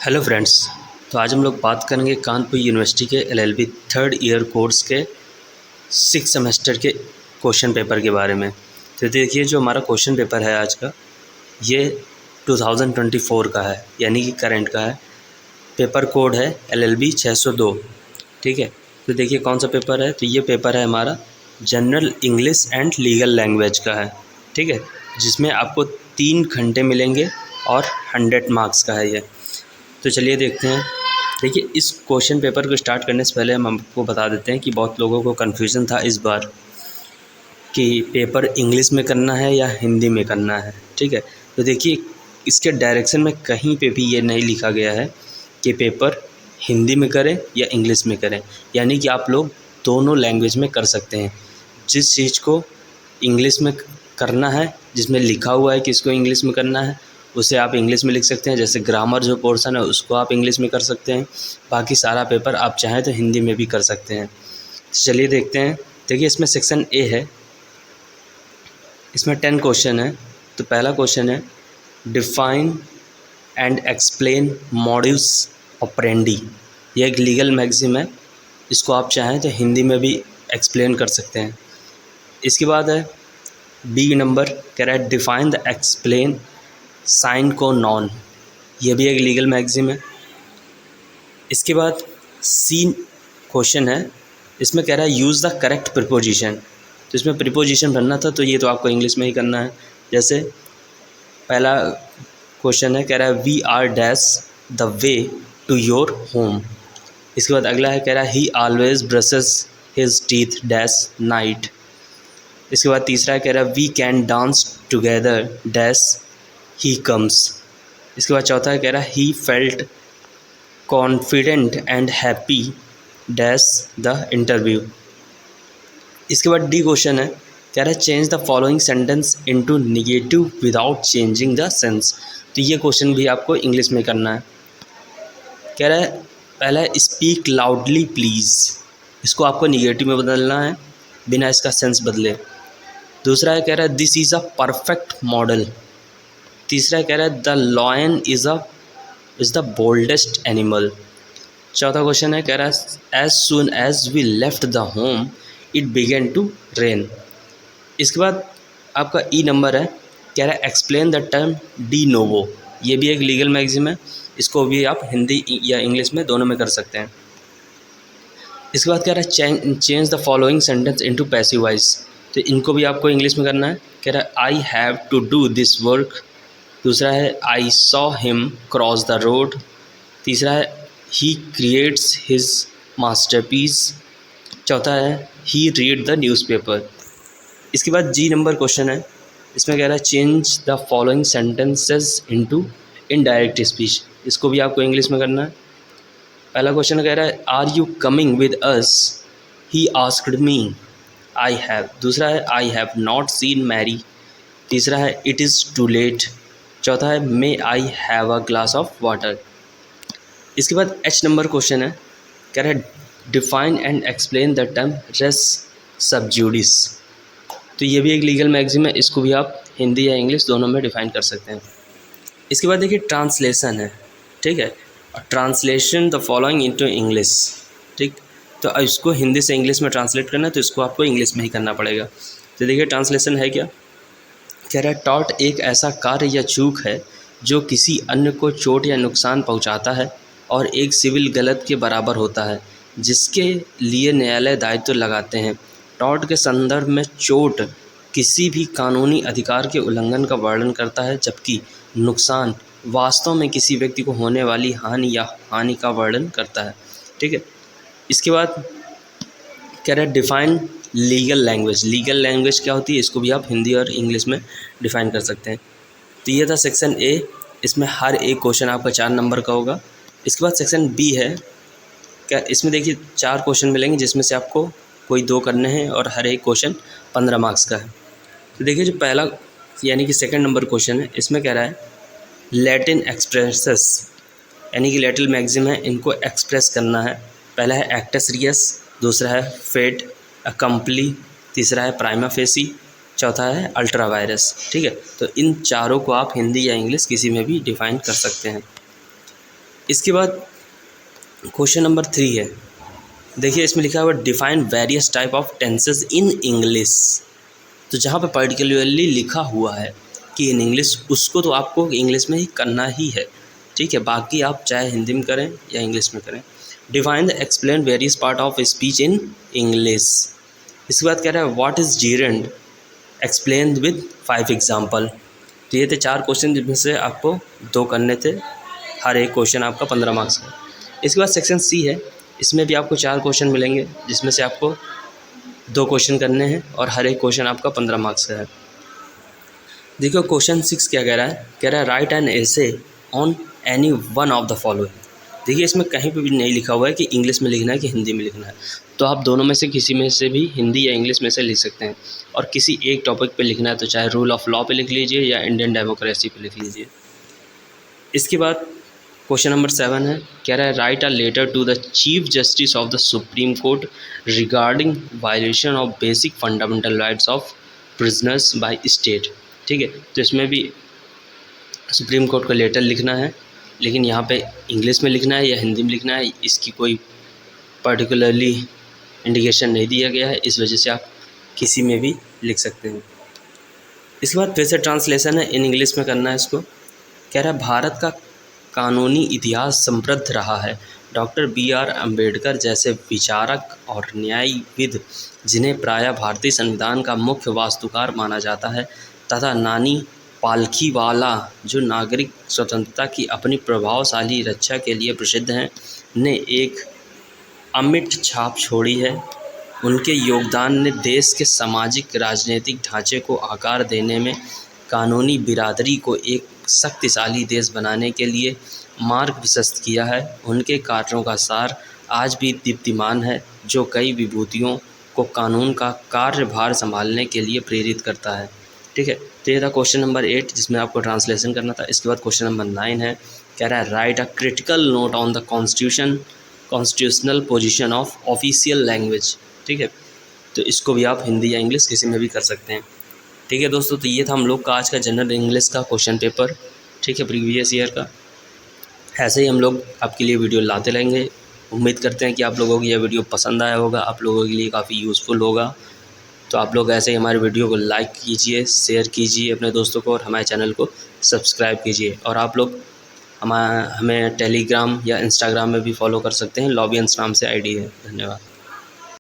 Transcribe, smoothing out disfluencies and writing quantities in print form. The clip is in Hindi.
Hello friends. तो आज हम लोग बात करेंगे कानपुर यूनिवर्सिटी के एलएलबी थर्ड ईयर कोर्स के 6 सेमेस्टर के क्वेश्चन पेपर के बारे में। तो देखिए, जो हमारा क्वेश्चन पेपर है आज का, ये 2024 का है, यानी कि करंट का है। पेपर कोड है एलएलबी 602। ठीक है। तो देखिए कौन सा पेपर है। तो ये पेपर है हमारा general English and legal language का है। ठीक है, जिसमें आपको 3 घंटे मिलेंगे और 100 मार्क्स का है ये। तो चलिए देखते हैं। देखिए, इस क्वेश्चन पेपर को स्टार्ट करने से पहले हम आपको बता देते हैं कि बहुत लोगों को कन्फ्यूज़न था इस बार कि पेपर इंग्लिश में करना है या हिंदी में करना है। ठीक है। तो देखिए, इसके डायरेक्शन में कहीं पे भी ये नहीं लिखा गया है कि पेपर हिंदी में करें या इंग्लिश में करें, यानी कि आप लोग दोनों लैंग्वेज में कर सकते हैं। जिस चीज़ को इंग्लिश में करना है, जिसमें लिखा हुआ है कि इसको इंग्लिश में करना है, उसे आप इंग्लिश में लिख सकते हैं। जैसे ग्रामर जो पोर्शन है उसको आप इंग्लिश में कर सकते हैं। बाकी सारा पेपर आप चाहें तो हिंदी में भी कर सकते हैं। तो चलिए देखते हैं। देखिए, इसमें सेक्शन ए है, इसमें 10 क्वेश्चन है। तो पहला क्वेश्चन है define and explain modus operandi. ये एक लीगल मैगज़ीन है, इसको आप चाहें तो हिंदी में भी एक्सप्लेन कर सकते हैं। इसके बाद है बी नंबर, कह रहा है डिफाइन द एक्सप्लेन साइन को नॉन। ये भी एक लीगल मैगज़ीन है। इसके बाद सी क्वेश्चन है, इसमें कह रहा है यूज़ द करेक्ट प्रीपोजिशन। तो इसमें प्रीपोजिशन भरना था, तो ये तो आपको इंग्लिश में ही करना है। जैसे पहला क्वेश्चन है, कह रहा है we are dash the way to your home. इसके बाद अगला है, कह रहा है he always brushes his teeth dash night. इसके बाद तीसरा है, कह रहा है we can dance together dash he comes. इसके बाद चौथा है, कह रहा है he felt confident and happy dash the interview. इसके बाद डी क्वेश्चन है, कह रहा है change the following sentence into negative without changing the sense. तो ये क्वेश्चन भी आपको इंग्लिश में करना है। कह रहा है पहला है स्पीक लाउडली प्लीज़, इसको आपको निगेटिव में बदलना है बिना इसका सेंस बदले। दूसरा है, कह रहा है this is a perfect model. तीसरा कह रहा है the lion is the boldest animal. चौथा क्वेश्चन है, कह रहा है as soon as we left the home it began to rain. इसके बाद आपका ई नंबर है, कह रहा है explain the term de novo. ये भी एक लीगल मैगज़ीन है, इसको भी आप हिंदी या इंग्लिश में दोनों में कर सकते हैं। इसके बाद कह रहा है change the following sentence into passive voice. तो इनको भी आपको इंग्लिश में करना है। कह रहा है I have to do this work. दूसरा है I saw him cross the road. तीसरा है ही क्रिएट्स हिज मास्टरपीस। चौथा है ही रीड द न्यूज़पेपर। इसके बाद जी नंबर क्वेश्चन है, इसमें कह रहा है change the following sentences into indirect speech. इसको भी आपको इंग्लिश में करना है। पहला क्वेश्चन कह रहा है are you coming with us, he asked me, I have. दूसरा है I have not seen Mary. तीसरा है इट इज़ टू लेट। चौथा है may I have a glass of water. इसके बाद एच नंबर क्वेश्चन है, कह रहा है define and explain the term res sub judice. तो ये भी एक लीगल मैगज़ीन है, इसको भी आप हिंदी या इंग्लिश दोनों में डिफाइन कर सकते हैं। इसके बाद देखिए ट्रांसलेशन है। ठीक है, translation the following into English. ठीक, तो इसको हिंदी से इंग्लिश में ट्रांसलेट करना है, तो इसको आपको इंग्लिश में ही करना पड़ेगा। तो देखिए ट्रांसलेशन है क्या, कह रहा है टॉर्ट एक ऐसा कार्य या चूक है जो किसी अन्य को चोट या नुकसान पहुंचाता है और एक सिविल गलत के बराबर होता है, जिसके लिए न्यायालय दायित्व लगाते हैं। टॉर्ट के संदर्भ में चोट किसी भी कानूनी अधिकार के उल्लंघन का वर्णन करता है, जबकि नुकसान वास्तव में किसी व्यक्ति को होने वाली हानि या हानि का वर्णन करता है। ठीक है। इसके बाद कह रहा है define legal language. Legal language क्या होती है, इसको भी आप हिंदी और इंग्लिश में डिफाइन कर सकते हैं। तो ये था सेक्शन ए, इसमें हर एक क्वेश्चन आपका 4 नंबर का होगा। इसके बाद सेक्शन बी है, क्या इसमें देखिए 4 क्वेश्चन मिलेंगे, जिसमें से आपको कोई 2 करने हैं और हर एक क्वेश्चन 15 मार्क्स का है। तो देखिए जो पहला यानी कि सेकंड नंबर क्वेश्चन है, इसमें कह रहा है लैटिन एक्सप्रेसेस, यानी कि लैटिन मैगज़ीन है, इनको एक्सप्रेस करना है। पहला है एक्टस रियस, दूसरा है फेट अकम्पली, तीसरा है प्राइमा फेसी, चौथा है अल्ट्रा वायरस। ठीक है, तो इन चारों को आप हिंदी या इंग्लिश किसी में भी डिफाइन कर सकते हैं। इसके बाद क्वेश्चन नंबर 3 है, देखिए इसमें लिखा हुआ define various type of tenses in English. तो जहाँ पे पर्टिकुलरली लिखा हुआ है कि इन इंग्लिश, उसको तो आपको इंग्लिश में ही करना ही है, ठीक है, बाकी आप चाहे हिंदी में करें या इंग्लिश में करें। Define the explain various part of speech in English. इसके बाद कह रहा है what is जीरेंड, explain with 5 example. तो ये थे 4 क्वेश्चन जिनमें से आपको 2 करने थे, हर एक क्वेश्चन आपका 15 मार्क्स का। इसके बाद सेक्शन सी है, इसमें भी आपको 4 क्वेश्चन मिलेंगे जिसमें से आपको 2 क्वेश्चन करने हैं और हर एक क्वेश्चन आपका 15 मार्क्स का है। देखो क्वेश्चन 6 क्या कह रहा है right an essay on any one of the following. देखिए इसमें कहीं पे भी नहीं लिखा हुआ है कि इंग्लिश में लिखना है कि हिंदी में लिखना है, तो आप दोनों में से किसी में से भी हिंदी या इंग्लिश में से लिख सकते हैं। और किसी एक टॉपिक पे लिखना है तो चाहे रूल ऑफ लॉ पे लिख लीजिए या इंडियन डेमोक्रेसी पे लिख लीजिए। इसके बाद क्वेश्चन नंबर 7 है, कह रहा है write a letter to the chief justice of the supreme court regarding violation of basic fundamental rights of prisoners by state. ठीक है, तो इसमें भी सुप्रीम कोर्ट का लेटर लिखना है, लेकिन यहाँ पे इंग्लिश में लिखना है या हिंदी में लिखना है इसकी कोई पर्टिकुलरली इंडिकेशन नहीं दिया गया है, इस वजह से आप किसी में भी लिख सकते हैं। इसके बाद फिर से ट्रांसलेशन है, इन इंग्लिश में करना है इसको। कह रहा है भारत का कानूनी इतिहास समृद्ध रहा है। डॉक्टर BR अम्बेडकर जैसे विचारक और न्यायविद, जिन्हें प्रायः भारतीय संविधान का मुख्य वास्तुकार माना जाता है, तथा नानी पालखीवाला जो नागरिक स्वतंत्रता की अपनी प्रभावशाली रक्षा के लिए प्रसिद्ध हैं, ने एक अमिट छाप छोड़ी है। उनके योगदान ने देश के सामाजिक राजनीतिक ढांचे को आकार देने में कानूनी बिरादरी को एक शक्तिशाली देश बनाने के लिए मार्ग प्रशस्त किया है। उनके कार्यों का सार आज भी दीप्तिमान है, जो कई विभूतियों को कानून का कार्यभार संभालने के लिए प्रेरित करता है। ठीक है, तो ये था क्वेश्चन नंबर 8 जिसमें आपको ट्रांसलेशन करना था। इसके बाद क्वेश्चन नंबर 9 है, कह रहा है write a critical note on the constitutional position of official language. ठीक है, तो इसको भी आप हिंदी या इंग्लिश किसी में भी कर सकते हैं। ठीक है दोस्तों, तो ये था हम लोग का आज का जनरल इंग्लिश का क्वेश्चन पेपर, ठीक है, प्रीवियस ईयर का। ऐसे ही हम लोग आपके लिए वीडियो लाते रहेंगे। उम्मीद करते हैं कि आप लोगों को यह वीडियो पसंद आया होगा, आप लोगों के लिए काफ़ी यूज़फुल होगा। तो आप लोग ऐसे ही हमारे वीडियो को लाइक कीजिए, शेयर कीजिए अपने दोस्तों को, और हमारे चैनल को सब्सक्राइब कीजिए। और आप लोग हमें टेलीग्राम या इंस्टाग्राम में भी फॉलो कर सकते हैं, लॉबियंस नाम से ID है। धन्यवाद।